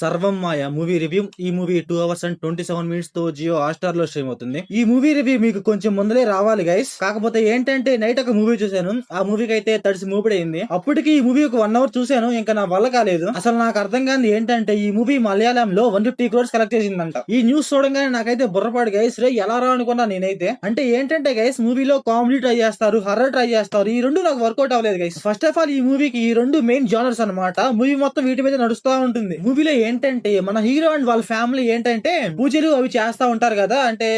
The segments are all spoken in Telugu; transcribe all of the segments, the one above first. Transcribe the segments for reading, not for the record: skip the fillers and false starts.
సర్వం మాయ మూవీ రివ్యూ. ఈ మూవీ 2 hours and 27 minutes తో జియో హాట్‌స్టార్ లో స్ట్రీమ్ అవుతుంది. ఈ మూవీ రివ్యూ మీకు కొంచెం ముందలే రావాలి గైస్. కాకపోతే ఏంటంటే నైట్ ఒక మూవీ చూశాను. ఆ మూవీకి అయితే తడిసి మూపిడైంది. అప్పటికి ఈ మూవీ ఒక 1 hour చూశాను. ఇంకా నా వల్ల కాలేదు. అసలు నాకు అర్థం కాని ఏంటంటే ఈ మూవీ మలయాళంలో 150 crores కలెక్ట్ చేసిందంట. ఈ న్యూస్ చూడంగానే నాకైతే బుర్రపాడు గైస్. రే ఎలా రా అనుకున్నా నేనైతే. అంటే ఏంటంటే గైస్ మూవీలో కామెడీ ట్రై చేస్తారు, హర్రర్ ట్రై చేస్తారు. ఈ రెండు నాకు వర్కౌట్ అవ్వలేదు గైస్. ఫస్ట్ ఆఫ్ ఆల్ ఈ మూవీకి ఈ రెండు మెయిన్ జానర్స్ అన్నమాట. మూవీ మొత్తం వీటి మీద నడుస్తూ ఉంటుంది. మూవీలో ఏంటంటే మన హీరో అండ్ వాళ్ళ ఫ్యామిలీ ఏంటంటే పూజలు అవి చేస్తా ఉంటారు కదా, అంటే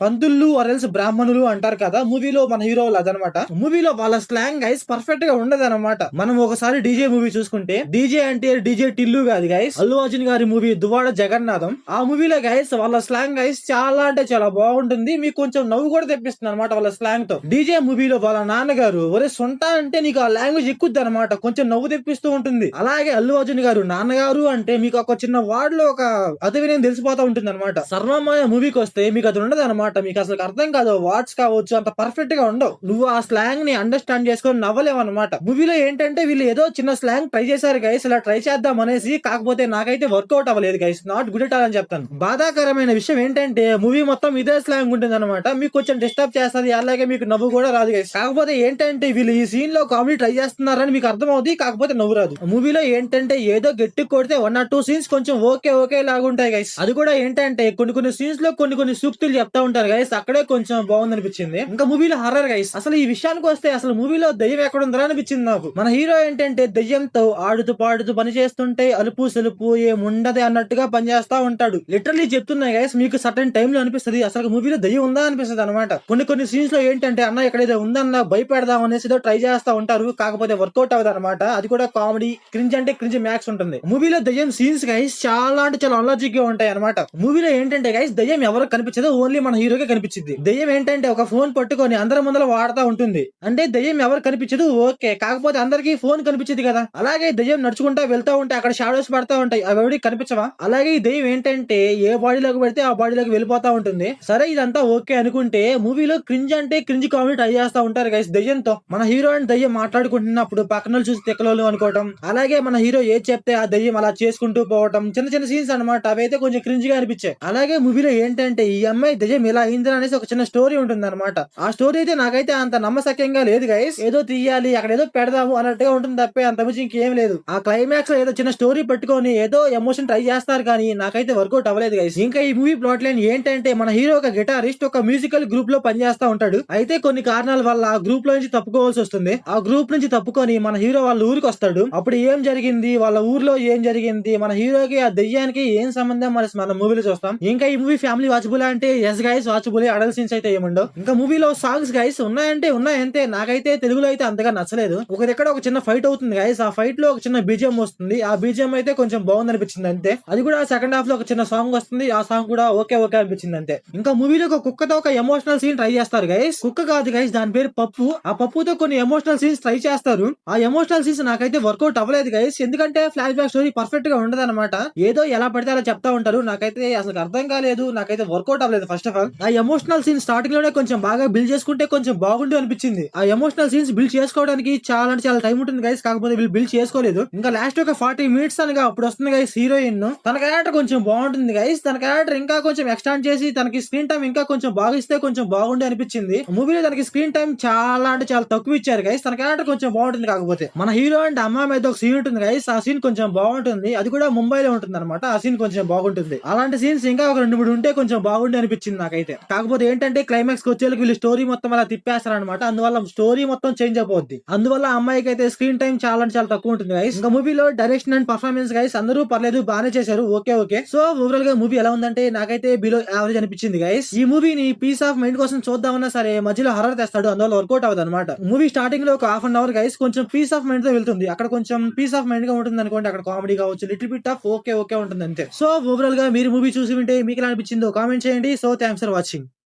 పంతులు ఆర్ఎల్స్ బ్రాహ్మణులు అంటారు కదా. మూవీలో మన హీరో అదనమాట. మూవీలో వాళ్ళ స్లాంగ్ గైస్ పర్ఫెక్ట్ గా ఉండదు అనమాట. మనం ఒకసారి డీజే మూవీ చూసుకుంటే డీజే అంటే డీజే టిల్లు కాదు గైస్, అల్లు అర్జున్ గారి మూవీ దువ్వాడ జగన్నాథం. ఆ మూవీలో గైస్ వాళ్ళ స్లాంగ్ గైస్ చాలా అంటే చాలా బాగుంటుంది. మీకు కొంచెం నవ్వు కూడా తెప్పిస్తుంది అనమాట వాళ్ళ స్లాంగ్ తో. డీజే మూవీలో వాళ్ళ నాన్నగారు ఒరే సొంత అంటే నీకు ఆ లాంగ్వేజ్ ఎక్కుద్ది అనమాట, కొంచెం నవ్వు తెప్పిస్తూ ఉంటుంది. అలాగే అల్లు అర్జున్ గారు నాన్నగారు అంటే మీకు ఒక చిన్న వార్డ్ లో ఒక అతవినేం తెలిసిపోతా ఉంటుంది అనమాట. సర్వమాయ మూవీకి వస్తే మీకు అది ఉండదు అనమాట. మీకు అసలు అర్థం కాదు, వార్డ్స్ కావచ్చు అంత పర్ఫెక్ట్ గా ఉండవు. నువ్వు ఆ స్లాంగ్ ని అండర్స్టాండ్ చేసుకొని నవ్వలేవు అనమాట. మూవీలో ఏంటంటే వీళ్ళు ఏదో చిన్న స్లాంగ్ ట్రై చేశారు గైస్, ఇలా ట్రై చేద్దాం అనేసి. కాకపోతే నాకైతే వర్కౌట్ అవ్వలేదు guys, not good at all అని చెప్తాను. బాధాకరమైన విషయం ఏంటంటే మూవీ మొత్తం ఇదే స్లాంగ్ ఉంటుంది అనమాట. మీకు కొంచెం డిస్టర్బ్ చేస్తుంది, అలాగే మీకు నవ్వు కూడా రాదు గైస్. కాకపోతే ఏంటంటే వీళ్ళు ఈ సీన్ లో కామెడీ ట్రై చేస్తున్నారని మీకు అర్థం అవుతుంది, కాకపోతే నవ్వు రాదు. మూవీలో ఏంటంటే ఏదో గట్టి కొడితే 1 or 2 సీన్స్ కొంచెం ఓకే లాగుంటాయి గైస్. అది కూడా ఏంటంటే కొన్ని సీన్స్ లో కొన్ని సూక్తులు చెప్తా ఉంటారు గైస్, అక్కడే కొంచెం బాగుంది అనిపించింది. ఇంకా మూవీలో హర్రర్ గైస్. అసలు ఈ విషయానికి వస్తే అసలు మూవీలో దయ్యం ఎక్కడ ఉందా అనిపించింది నాకు. మన హీరో ఏంటంటే దయ్యంతో ఆడుతూ పాడుతూ పని చేస్తుంటే అలుపు సెలుపు ఏముండదు అన్నట్టుగా పనిచేస్తా ఉంటాడు. లిటరలీ చెప్తున్నాయి గైస్, మీకు సర్టన్ టైం లో అనిపిస్తుంది అసలు మూవీలో దయ్యం ఉందా అనిపిస్తుంది అనమాట. కొన్ని సీన్స్ లో ఏంటంటే అన్న ఎక్కడైతే ఉందన్న భయపెడదాం అనేసి ట్రై చేస్తా ఉంటారు, కాకపోతే వర్కౌట్ అవ్వదు అనమాట. అది కూడా కామెడీ క్రింజ్ అంటే క్రింజ్ మ్యాక్స్ ఉంటుంది. మూవీలో దయ్యం సీన్స్ గైస్ చాలా అంటే చాలా అన్లాజిక్ గా ఉంటాయి అనమాట. మూవీలో ఏంటంటే గైస్ దయ్యం ఎవరికి కనిపించదు, ఓన్లీ మన హీరోకే కనిపించింది. దయ్యం ఏంటంటే ఒక ఫోన్ పట్టుకొని అందరి ముందర వాడుతా ఉంటుంది. అంటే దయ్యం ఎవరు కనిపించదు ఓకే, కాకపోతే అందరికి ఫోన్ కనిపించింది కదా. అలాగే దయ్యం నడుచుకుంటా వెళ్తా ఉంటే అక్కడ షాడోస్ పడతా ఉంటాయి, అవి ఎవరికి కనిపించవా. అలాగే ఈ దయ్యం ఏంటంటే ఏ బాడీలోకి పెడితే ఆ బాడీలోకి వెళ్ళిపోతా ఉంటుంది. సరే ఇదంతా ఓకే అనుకుంటే మూవీలో క్రింజ్ అంటే క్రింజ్ కామెడీ ట్రై చేస్తా ఉంటారు గైస్ దయ్యంతో. మన హీరో అండ్ దయ్యం మాట్లాడుకుంటున్నప్పుడు పక్కన చూసి తిక్కలోలు అనుకోవటం, అలాగే మన హీరో ఏది చెప్తే ఆ దయ్యం అలా చేసుకుంటూ పోవటం, చిన్న సీన్స్ అనమాట. అవైతే కొంచెం క్రింజ్ గా అనిపించాయి. అలాగే మూవీలో ఏంటంటే ఈ అమ్మాయి దయ్యం ఇలా అయిందని అనేసి ఒక చిన్న స్టోరీ ఉంటుంది అనమాట. ఆ స్టోరీ అయితే నాకైతే అంత నమ్మశక్యంగా లేదు గైస్. ఏదో తీయాలి అక్కడ ఏదో పెడదాము అన్నట్టుగా ఉంటుంది తప్పే, అంత మించి ఇంకేం లేదు. ఆ క్లైమాక్స్ లో ఏదో చిన్న స్టోరీ పెట్టుకొని ఏదో ఎమోషన్ ట్రై చేస్తారు కానీ నాకైతే వర్కౌట్ అవ్వలేదు గైస్. ఇంకా ఈ మూవీ ప్లాట్ లైన్ ఏంటంటే మన హీరో ఒక గిటారిస్ట్ ఒక మ్యూజికల్ గ్రూప్ లో పనిచేస్తా ఉంటాడు. అయితే కొన్ని కారణాల వల్ల ఆ గ్రూప్ లో నుంచి తప్పుకోవాల్సి వస్తుంది. ఆ గ్రూప్ నుంచి తప్పుకొని మన హీరో వాళ్ళ ఊరికి వస్తాడు. అప్పుడు ఏం జరిగింది, వాళ్ళ ఊర్లో ఏం జరిగింది, మన హీరోకి ఆ దెయ్యానికి ఏం సంబంధం మన మూవీలో చూస్తాం. ఇంకా ఈ మూవీ ఫ్యామిలీ వాచబుల్ అంటే yes guys watchable, adult scenes అయితే ఏముండవు. ఇంకా మూవీలో సాంగ్స్ గైస్ ఉన్నాయంటే ఉన్నాయంతే. నాకైతే తెలుగులో అయితే అంతగా నచ్చలేదు. ఒక దగ్గర ఒక చిన్న ఫైట్ అవుతుంది గైస్, ఆ ఫైట్ లో ఒక చిన్న బీజిఎం వస్తుంది. ఆ బీజిఎం అయితే కొంచెం బాగుంది అనిపించింది అంతే. అది కూడా సెకండ్ హాఫ్ లో ఒక చిన్న సాంగ్ వస్తుంది, ఆ సాంగ్ కూడా ఓకే అనిపించింది అంతే. ఇంకా మూవీలో ఒక కుక్కతో ఒక ఎమోషనల్ సీన్ ట్రై చేస్తారు గైస్. కుక్క కాదు గైస్, దాని పేరు పప్పు. ఆ పప్పుతో కొన్ని ఎమోషనల్ సీన్స్ ట్రై చేస్తారు. ఆ ఎమోషనల్ సీన్స్ నాకైతే వర్కౌట్ అవ్వలేదు గైస్, ఎందుకంటే ఫ్లాష్ బ్యాక్ స్టోరీ పర్ఫెక్ట్ గా ఉండదు అనమాట. ఏదో ఎలా పడితే అలా చెప్తా ఉంటారు, నాకైతే అసలు అర్థం కాలేదు, నాకైతే వర్కౌట్ అవ్వలేదు. ఫస్ట్ ఆఫ్ ఆల్ ఆ ఎమోషనల్ సీన్ స్టార్టింగ్ లోనే కొంచెం బాగా బిల్డ్ చేసుకుంటే కొంచెం బాగుండు అనిపించింది. ఆ ఎమోషనల్ సీన్స్ బిల్డ్ చేసుకోవడానికి చాలా అంటే చాలా టైం ఉంటుంది గైస్, కాకపోతే వీళ్ళు బిల్డ్ చేసుకోలేదు. ఇంకా లాస్ట్ ఒక 40 minutes అనగా అప్పుడు వస్తుంది గైస్ హీరోయిన్. తన క్యారెక్టర్ కొంచెం బాగుంటుంది గైస్, తన క్యారెక్టర్ ఇంకా కొంచెం ఎక్స్టాండ్ చేసి తనకి స్క్రీన్ టైం ఇంకా కొంచెం బాగా ఇస్తే కొంచెం బాగుండి అనిపించింది. మూవీలో తనకి స్క్రీన్ టైం చాలా అంటే చాలా తక్కువ ఇచ్చారు గైస్. తన క్యారెక్టర్ కొంచెం బాగుంటుంది, కాకపోతే మన హీరో అండ్ అమ్మాయి మీద ఒక సీన్ ఉంటుంది గైస్, ఆ సీన్ కొంచెం బాగుంటుంది. అది కూడా ముంబైలో ఉంటుంది అనమాట. ఆ సీన్ కొంచెం బాగుంటుంది. అలాంటి సీన్స్ ఇంకా ఒక 2-3 ఉంటే కొంచెం బాగుండి అనిపించింది నాకైతే. కాకపోతే ఏంటంటే క్లైమాక్స్ వచ్చేందుకు వీళ్ళు స్టోరీ మొత్తం అలా తిప్పేస్తారు అనమాట. అందువల్ల స్టోరీ మొత్తం చేంజ్ అయిపోద్ది. అందువల్ల అమ్మాయికి అయితే స్క్రీన్ టైం చాలా అంటే చాలా తక్కువ ఉంటుంది గైస్. ఇంకా మూవీలో డైరెక్షన్ అండ్ పర్ఫార్మెన్స్ గైస్ అందరూ పర్లేదు, బాగానే చేశారు, ఓకే. సో ఓవరాల్ గా మూవీ ఎలా ఉందంటే నాకైతే బిలో యావరేజ్ అనిపించింది గైస్. ఈ మూవీని పీస్ ఆఫ్ మైండ్ కోసం చూద్దామన్నా సరే మధ్యలో హర్రర్ తెస్తాడు, అందువల్ల వర్కౌట్ అవ్వదు అనమాట. మూవీ స్టార్టింగ్ లో ఒక ½ an hour గైస్ కొంచెం పీస్ ఆఫ్ మైండ్ తో వెళ్తుంది. అక్కడ కొంచెం పీస్ ఆఫ్ మైండ్ గా ఉంటుంది అనుకోండి, అక్కడ కామెడీ కావచ్చు, లిటిల్ బిట్ ఆఫ్ ఓకే ఉంటుంది అంతే. సో ఓవరాల్ గా మీరు మూవీ చూసి వింటే మీకు ఎలా అనిపించిందో కామెంట్ చేయండి. So thanks for watching.